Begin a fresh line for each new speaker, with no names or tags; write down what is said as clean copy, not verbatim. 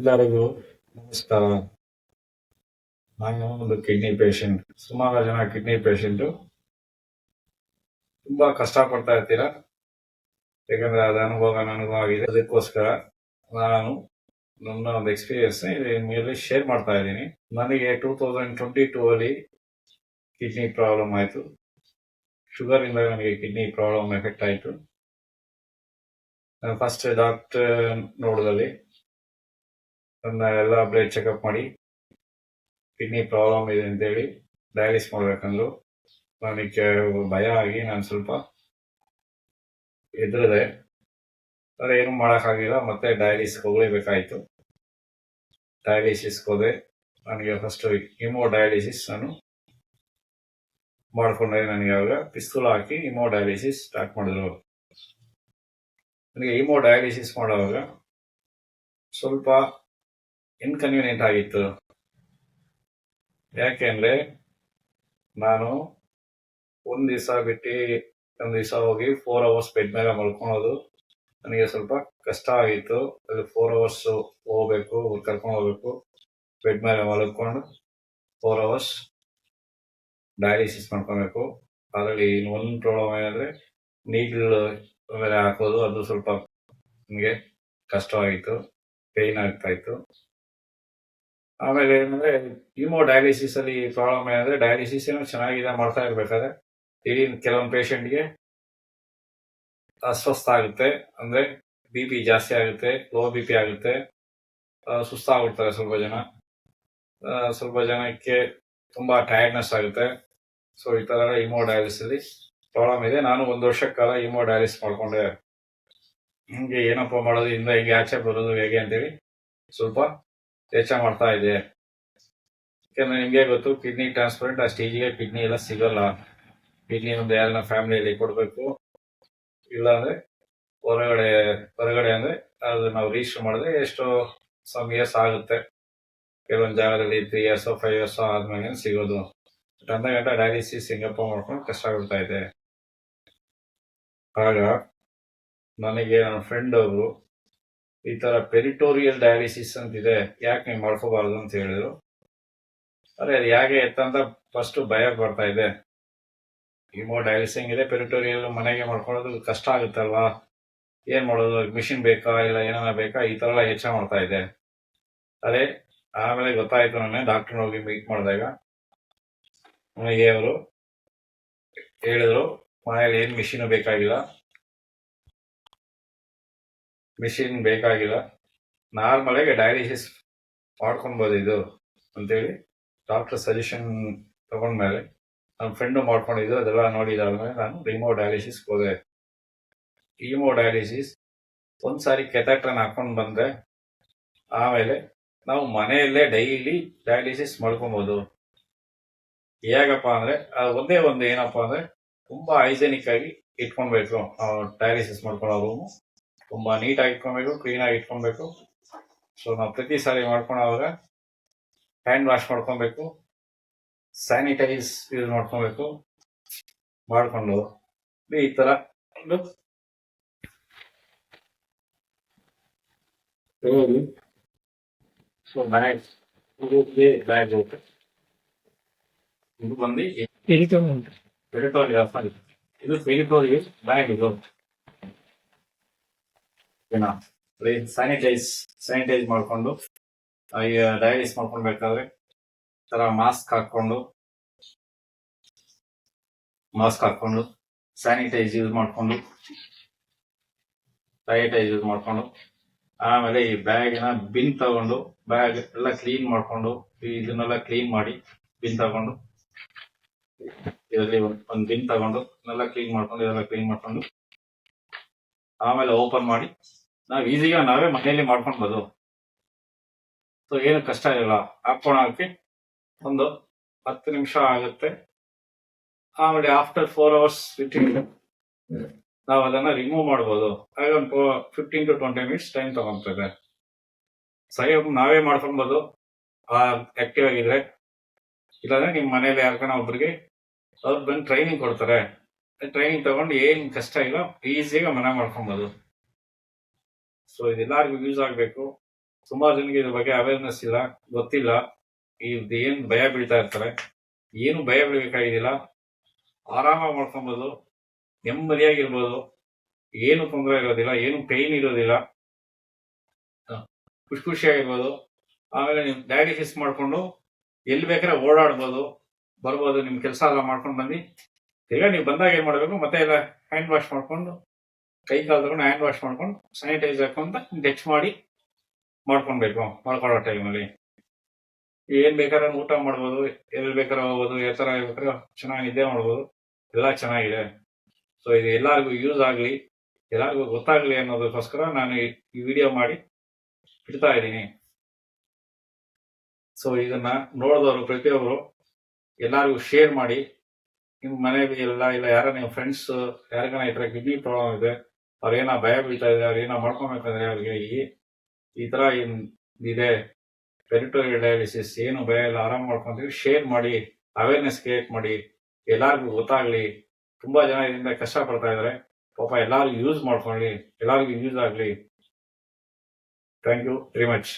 ಎಲ್ಲರಿಗೂ ನಮಸ್ಕಾರ. ನಾನು ಒಂದು ಕಿಡ್ನಿ ಪೇಷಂಟ್. ಸುಮಾರು ಜನ ಕಿಡ್ನಿ ಪೇಷಂಟು ತುಂಬಾ ಕಷ್ಟಪಡ್ತಾ ಇರ್ತೀರಾ, ಯಾಕಂದ್ರೆ ಅದು ಅನುಭವ ನನಗೂ ಆಗಿದೆ. ಅದಕ್ಕೋಸ್ಕರ ನಾನು ನನ್ನ ಒಂದು ಎಕ್ಸ್ಪೀರಿಯನ್ಸ್ ಮೇಲೆ ಶೇರ್ ಮಾಡ್ತಾ ಇದ್ದೀನಿ. ನನಗೆ 2022 ಅಲ್ಲಿ ಕಿಡ್ನಿ ಪ್ರಾಬ್ಲಮ್ ಆಯಿತು. ಶುಗರ್ ಇಂದ ನನಗೆ ಕಿಡ್ನಿ ಪ್ರಾಬ್ಲಮ್ ಎಫೆಕ್ಟ್ ಆಯಿತು. ನಾನು ಫಸ್ಟ್ ಡಾಕ್ಟರ್ ನೋಡಿದಲ್ಲಿ ನನ್ನ ಎಲ್ಲ ಬ್ಲಡ್ ಚೆಕಪ್ ಮಾಡಿ ಕಿಡ್ನಿ ಪ್ರಾಬ್ಲಮ್ ಇದೆ ಅಂತೇಳಿ ಡಯಾಲಿಸ್ ಮಾಡ್ಬೇಕಂದ್ರು. ನನಗೆ ಭಯ ಆಗಿ ನಾನು ಸ್ವಲ್ಪ ಎದುರಿದೆ. ಆದರೆ ಏನು ಮಾಡೋಕ್ಕಾಗಿಲ್ಲ, ಮತ್ತೆ ಡಯಾಲಿಸಿಸ್ ಹೋಗಲೇಬೇಕಾಯಿತು. ಡಯಾಲಿಸಿಸ್ಗೆ ಹೋದೆ. ನನಗೆ ಫಸ್ಟ್ ಹಿಮೋ ಡಯಾಲಿಸಿಸ್ ನಾನು ಮಾಡಿಕೊಂಡೆ. ನನಗೆ ಆವಾಗ ಪಿಸ್ತೂಲ್ ಹಾಕಿ ಹಿಮೋ ಡಯಾಲಿಸಿಸ್ ಸ್ಟಾರ್ಟ್ ಮಾಡಿದ್ರು. ನನಗೆ ಹಿಮೋ ಡಯಾಲಿಸಿಸ್ ಮಾಡುವಾಗ ಸ್ವಲ್ಪ ಇನ್ಕನ್ವೀನಿಯಂಟ್ ಆಗಿತ್ತು. ಯಾಕೆಂದ್ರೆ ನಾನು ಒಂದ್ ದಿವಸ ಬಿಟ್ಟು ಒಂದ್ ದಿವಸ ಹೋಗಿ 4 hours ಬೆಡ್ ಮೇಲೆ ಮಲ್ಕೊಳೋದು ನನಗೆ ಸ್ವಲ್ಪ ಕಷ್ಟ ಆಗಿತ್ತು. ಅದು 4 hours ಹೋಗ್ಬೇಕು, ಕರ್ಕೊಂಡು ಹೋಗ್ಬೇಕು, ಬೆಡ್ ಮೇಲೆ ಮಲ್ಕೊಂಡು 4 hours ಡಯಾಲಿಸಿಸ್ ಮಾಡ್ಕೊಬೇಕು. ಅದರಲ್ಲಿ ಒಂದು ಪ್ರಾಬ್ಲಮ್ ಏನಂದ್ರೆ ನೀಡ್ಲ್ ಮೇಲೆ ಹಾಕೋದು, ಅದು ಸ್ವಲ್ಪ ನನಗೆ ಕಷ್ಟವಾಗಿತ್ತು, ಪೇನ್ ಆಗ್ತಾ ಇತ್ತು. ಆಮೇಲೆ ಏನಂದ್ರೆ ಹಿಮೋ ಡಯಾಲಿಸಿಸ್ ಅಲ್ಲಿ ಪ್ರಾಬ್ಲಮ್ ಏನಂದ್ರೆ ಡಯಾಲಿಸಿಸ್ ಏನೋ ಚೆನ್ನಾಗಿದೆ ಮಾಡ್ತಾ ಇರ್ಬೇಕಾದ್ರೆ ಕೆಲವೊಂದು ಪೇಷಂಟ್ಗೆ ಅಸ್ವಸ್ಥ ಆಗುತ್ತೆ, ಅಂದ್ರೆ BP ಜಾಸ್ತಿ ಆಗುತ್ತೆ, ಲೋ BP ಆಗುತ್ತೆ, ಸುಸ್ತಾಗ್ಬಿಡ್ತಾರೆ ಸ್ವಲ್ಪ ಜನಕ್ಕೆ ತುಂಬಾ ಟೈರ್ಡ್ನೆಸ್ ಆಗುತ್ತೆ. ಸೊ ಈ ತರ ಹಿಮೋ ಡಯಾಲಿಸಿಸ್ ಅಲ್ಲಿ ಪ್ರಾಬ್ಲಮ್ ಇದೆ. ನಾನು 1 ವರ್ಷ ಕಾಲ ಹಿಮೋ ಡಯಾಲಿಸಿಸ್ ಮಾಡ್ಕೊಂಡೆ. ಹಿಂಗೆ ಏನಪ್ಪ ಮಾಡೋದು, ಇಂದ ಹೇಗೆ ಆಚೆ ಬರೋದು ಹೇಗೆ ಅಂತೇಳಿ ಸ್ವಲ್ಪ ಯೋಚನೆ ಮಾಡ್ತಾ ಇದೆ. ಯಾಕಂದ್ರೆ ನಿಮ್ಗೆ ಗೊತ್ತು, ಕಿಡ್ನಿ ಟ್ರಾನ್ಸ್ಪ್ಲಾಂಟ್ ಆ ಸ್ಟೇಜಿಗೆ ಕಿಡ್ನಿ ಎಲ್ಲ ಸಿಗಲ್ಲ. ಕಿಡ್ನಿ ಒಂದು ಯಾರನ್ನ ಫ್ಯಾಮಿಲಿಯಲ್ಲಿ ಕೊಡ್ಬೇಕು, ಇಲ್ಲ ಅಂದ್ರೆ ಹೊರಗಡೆ ಅಂದ್ರೆ ಅದು ನಾವು ರಿಜಿಸ್ಟರ್ ಮಾಡಿದ್ರೆ ಎಷ್ಟೋ ಸಮ್ ಇಯರ್ಸ್ ಆಗುತ್ತೆ. ಕೆಲವೊಂದು ಜಾಗದಲ್ಲಿ 3 years 5 years ಆದ್ಮೇಲೆ ಸಿಗೋದು. ಅಂದ ಗಂಟ ಡಯಾಲಿಸಿಸ್ ಹೆಂಗಪ್ಪ ಮಾಡ್ಕೊಂಡು ಕಷ್ಟ ಆಗ್ಬಿಡ್ತಾ ಇದೆ. ಆಗ ನನಗೆ ನನ್ನ ಫ್ರೆಂಡ್ ಅವರು ಈ ತರ ಪೆರಿಟೋರಿಯಲ್ ಡಯಾಲಿಸಿಸ್ ಅಂತಿದೆ, ಯಾಕೆ ನೀವು ಮಾಡ್ಕೋಬಾರ್ದು ಅಂತ ಹೇಳಿದ್ರು. ಅರೆ ಅದು ಹೇಗೆ ಎತ್ತಂತ ಫಸ್ಟ್ ಭಯ ಬರ್ತಾ ಇದೆ. ಹಿಮೋ ಡಯಾಲಿಸಿಸ್ ಇದೆ, ಪೆರಿಟೋರಿಯಲ್ ಮನೆಗೆ ಮಾಡ್ಕೊಳ್ಳೋದು ಕಷ್ಟ ಆಗುತ್ತಲ್ವಾ, ಏನ್ ಮಾಡೋದು, ಮಿಷಿನ್ ಬೇಕಾ ಇಲ್ಲ ಏನಾರ ಬೇಕಾ, ಈ ತರ ಎಲ್ಲ ಯೋಚನೆ ಮಾಡ್ತಾ ಇದೆ. ಅದೇ ಆಮೇಲೆ ಗೊತ್ತಾಯ್ತು, ನನಗೆ ಡಾಕ್ಟರ್ ಹೋಗಿ ಮೀಟ್ ಮಾಡಿದಾಗ ನನಗೆ ಅವರು ಹೇಳಿದ್ರು, ಮನೇಲಿ ಏನ್ ಮಿಷಿನ್ ಬೇಕಾಗಿಲ್ಲ, ನಾರ್ಮಲ್ ಆಗಿ ಡಯಾಲಿಸಿಸ್ ಮಾಡ್ಕೊಬೋದು ಇದು ಅಂತೇಳಿ ಡಾಕ್ಟರ್ ಸಜೆಷನ್ ತಗೊಂಡ್ಮೇಲೆ ನನ್ನ ಫ್ರೆಂಡ್ ಮಾಡ್ಕೊಂಡಿದ್ದು ಅದೆಲ್ಲ ನೋಡಿದಾದ್ಮೇಲೆ ನಾನು ಹಿಮೋ ಡಯಾಲಿಸಿಸ್ ಹೋದೆ. ಹಿಮೋ ಡಯಾಲಿಸಿಸ್ ಒಂದ್ಸಾರಿ ಕೆಥೆಟರ್ ಹಾಕೊಂಡು ಬಂದ್ರೆ ಆಮೇಲೆ ನಾವು ಮನೆಯಲ್ಲೇ ಡೈಲಿ ಡಯಾಲಿಸಿಸ್ ಮಾಡ್ಕೊಬೋದು. ಹೇಗಪ್ಪ ಅಂದ್ರೆ ಒಂದೇ ಒಂದು ಏನಪ್ಪಾ ಅಂದ್ರೆ ತುಂಬಾ ಹೈಜೆನಿಕ್ ಆಗಿ ಇಟ್ಕೊಳ್ಬೇಕು. ಡಯಾಲಿಸಿಸ್ ಮಾಡ್ಕೊಳ್ಳೋ ರೂಮು ತುಂಬಾ ನೀಟಾಗಿ ಇಟ್ಕೊಬೇಕು, ಕ್ಲೀನ್ ಆಗಿ ಇಟ್ಕೊಬೇಕು. ಸೊ ನಾವು ಪ್ರತಿ ಸಾರಿ ಮಾಡ್ಕೊಳ್ಳೋವಾಗ ಹ್ಯಾಂಡ್ ವಾಶ್ ಮಾಡ್ಕೊಬೇಕು, ಸ್ಯಾನಿಟೈಸ್ ಯೂಸ್ ಮಾಡ್ಕೊಂಡು ಈ ತರ ಒಂದು ಬ್ಯಾಗ್ ಇದು ಬಂದು ಇದು ಪೆರಿಟೋರಿಯಲ್ ಬ್ಯಾಗ್. ಇದು ಸ್ಯಾನಿಟೈಸ್ ಮಾಡ್ಕೊಂಡು ಡಯಾಲಿಸಿಸ್ ಮಾಡ್ಕೊಳ್ಬೇಕಾದ್ರೆ ತರ ಮಾಸ್ಕ್ ಹಾಕೊಂಡು ಸ್ಯಾನಿಟೈಸ್ ಯೂಸ್ ಮಾಡ್ಕೊಂಡು ಆಮೇಲೆ ಈ ಬ್ಯಾಗಿನ ಬಿನ್ ತಗೊಂಡು ಬ್ಯಾಗ್ ಎಲ್ಲ ಕ್ಲೀನ್ ಮಾಡ್ಕೊಂಡು ಇದನ್ನೆಲ್ಲ ಕ್ಲೀನ್ ಮಾಡಿ ಬಿನ್ ತಗೊಂಡು ಇದರಲ್ಲಿ ಒಂದು ಬಿನ್ ತಗೊಂಡು ಇದೆಲ್ಲ ಕ್ಲೀನ್ ಮಾಡ್ಕೊಂಡು ಆಮೇಲೆ ಓಪನ್ ಮಾಡಿ ನಾವು ಈಸಿಯಾಗಿ ನಾವೇ ಮನೆಯಲ್ಲಿ ಮಾಡ್ಕೊಳ್ಬೋದು. ಸೊ ಏನು ಕಷ್ಟ ಇಲ್ಲ. ಹಾಕೋಣಕ್ಕೆ ಒಂದು 10 ನಿಮಿಷ ಆಗುತ್ತೆ. ಆಮೇಲೆ ಆಫ್ಟರ್ 4 hours ನಾವು ಅದನ್ನ ರಿಮೂವ್ ಮಾಡ್ಬೋದು. ಆಗ ಒಂದು 15 to 20 minutes ಟೈಮ್ ತಗೊಂತದೆ. ಸರಿ, ನಾವೇ ಮಾಡ್ಕೊಳ್ಬೋದು ಆಕ್ಟಿವ್ ಆಗಿದ್ರೆ. ಇಲ್ಲಾಂದ್ರೆ ನಿಮ್ ಮನೇಲಿ ಯಾರ್ಕನ ಒಬ್ರಿಗೆ ಅವ್ರು ಬಂದು ಟ್ರೈನಿಂಗ್ ಕೊಡ್ತಾರೆ. ಟ್ರೈನಿಂಗ್ ತಗೊಂಡು ಏನ್ ಕಷ್ಟ ಇಲ್ಲ, ಈಸಿಯಾಗಿ ಮನೆ ಮಾಡ್ಕೊಬೋದು. ಸೊ ಇದೆಲ್ಲರಿಗೂ ಯೂಸ್ ಆಗ್ಬೇಕು. ಸುಮಾರು ಜನಕ್ಕೆ ಇದ್ರ ಬಗ್ಗೆ ಅವೇರ್ನೆಸ್ ಇಲ್ಲ, ಗೊತ್ತಿಲ್ಲ. ಇದು ಏನ್ ಭಯ ಬೀಳ್ತಾ ಇರ್ತಾರೆ. ಏನು ಭಯ ಬೀಳಬೇಕಾಗಿಲ್ಲ, ಆರಾಮಾಗಿ ಮಾಡ್ಕೊಬೋದು, ನೆಮ್ಮದಿಯಾಗಿರ್ಬೋದು, ಏನು ತೊಂದರೆ ಇರೋದಿಲ್ಲ, ಏನು ಪೈನ್ ಇರೋದಿಲ್ಲ, ಖುಷಿಯಾಗಿರ್ಬೋದು. ಆಮೇಲೆ ನೀವು ಡಯಾಲಿಸಿಸ್ ಮಾಡ್ಕೊಂಡು ಎಲ್ಲಿ ಬೇಕಾದ್ರೆ ಓಡಾಡ್ಬೋದು, ಬರ್ಬೋದು, ನಿಮ್ ಕೆಲಸ ಎಲ್ಲ ಮಾಡ್ಕೊಂಡು ಬಂದು ತಿರ್ಗಾ ನೀವು ಬಂದಾಗ ಏನ್ ಮಾಡ್ಬೇಕು, ಮತ್ತೆ ಎಲ್ಲ ಹ್ಯಾಂಡ್ ವಾಶ್ ಮಾಡ್ಕೊಂಡು, ಕೈ ಕಾಲು ತಗೊಂಡು ಹ್ಯಾಂಡ್ ವಾಶ್ ಮಾಡ್ಕೊಂಡು ಸ್ಯಾನಿಟೈಸರ್ ಹಾಕೊಂತ ಟಚ್ ಮಾಡಿ ಮಾಡ್ಕೊಳ್ಬೇಕು. ಮಾಡ್ಕೊಳ್ಳೋ ಟೈಮಲ್ಲಿ ಏನ್ ಬೇಕಾದ್ರೆ ಊಟ ಮಾಡ್ಬೋದು, ಎಲ್ಲಿ ಬೇಕಾದ್ರೆ ಹೋಗ್ಬೋದು, ಯಾವ ತರ ಬೇಕಾದ್ರೆ ಚೆನ್ನಾಗಿ ನಿದ್ದೆ ಮಾಡ್ಬೋದು, ಎಲ್ಲ ಚೆನ್ನಾಗಿದೆ. ಸೊ ಇದು ಎಲ್ಲರಿಗೂ ಯೂಸ್ ಆಗ್ಲಿ, ಎಲ್ಲರಿಗೂ ಗೊತ್ತಾಗ್ಲಿ ಅನ್ನೋದಕ್ಕೋಸ್ಕರ ನಾನು ಈ ವಿಡಿಯೋ ಮಾಡಿ ಇಡ್ತಾ ಇದ್ದೀನಿ. ಸೊ ಇದನ್ನ ನೋಡಿದವರು ಪ್ರತಿಯೊಬ್ಬರು ಎಲ್ಲರಿಗೂ ಶೇರ್ ಮಾಡಿ. ನಿಮ್ಮ ಮನೆಯಲ್ಲಿ ಎಲ್ಲ ಇಲ್ಲ ಯಾರ ನಿಮ್ಮ ಫ್ರೆಂಡ್ಸ್ ಯಾರಿಗಾನ ಈ ತರ ಕಿಡ್ನಿ ಪ್ರಾಬ್ಲಮ್ ಇದೆ, ಅವ್ರೇನೋ ಭಯ ಬೀಳ್ತಾ ಇದೆ, ಅವ್ರೇನೋ ಮಾಡ್ಕೊಬೇಕಂದ್ರೆ ಅವ್ರಿಗೆ ಈ ತರ ಇದೆ ಪೆರಿಟೋರಿಯಲ್ ಡಯಾಲಿಸಿಸ್, ಏನು ಭಯ ಇಲ್ಲ, ಆರಾಮ್ ಮಾಡ್ಕೊಂತೀವಿ, ಶೇರ್ ಮಾಡಿ, ಅವೇರ್ನೆಸ್ ಕ್ರಿಯೇಟ್ ಮಾಡಿ, ಎಲ್ಲರಿಗೂ ಗೊತ್ತಾಗ್ಲಿ. ತುಂಬಾ ಜನ ಇದರಿಂದ ಕಷ್ಟ ಪಡ್ತಾ ಇದಾರೆ, ಪಾಪ ಎಲ್ಲರಿಗೂ ಯೂಸ್ ಮಾಡ್ಕೊಳ್ಳಿ, ಎಲ್ಲರಿಗೂ ಯೂಸ್ ಆಗ್ಲಿ. Thank you very much.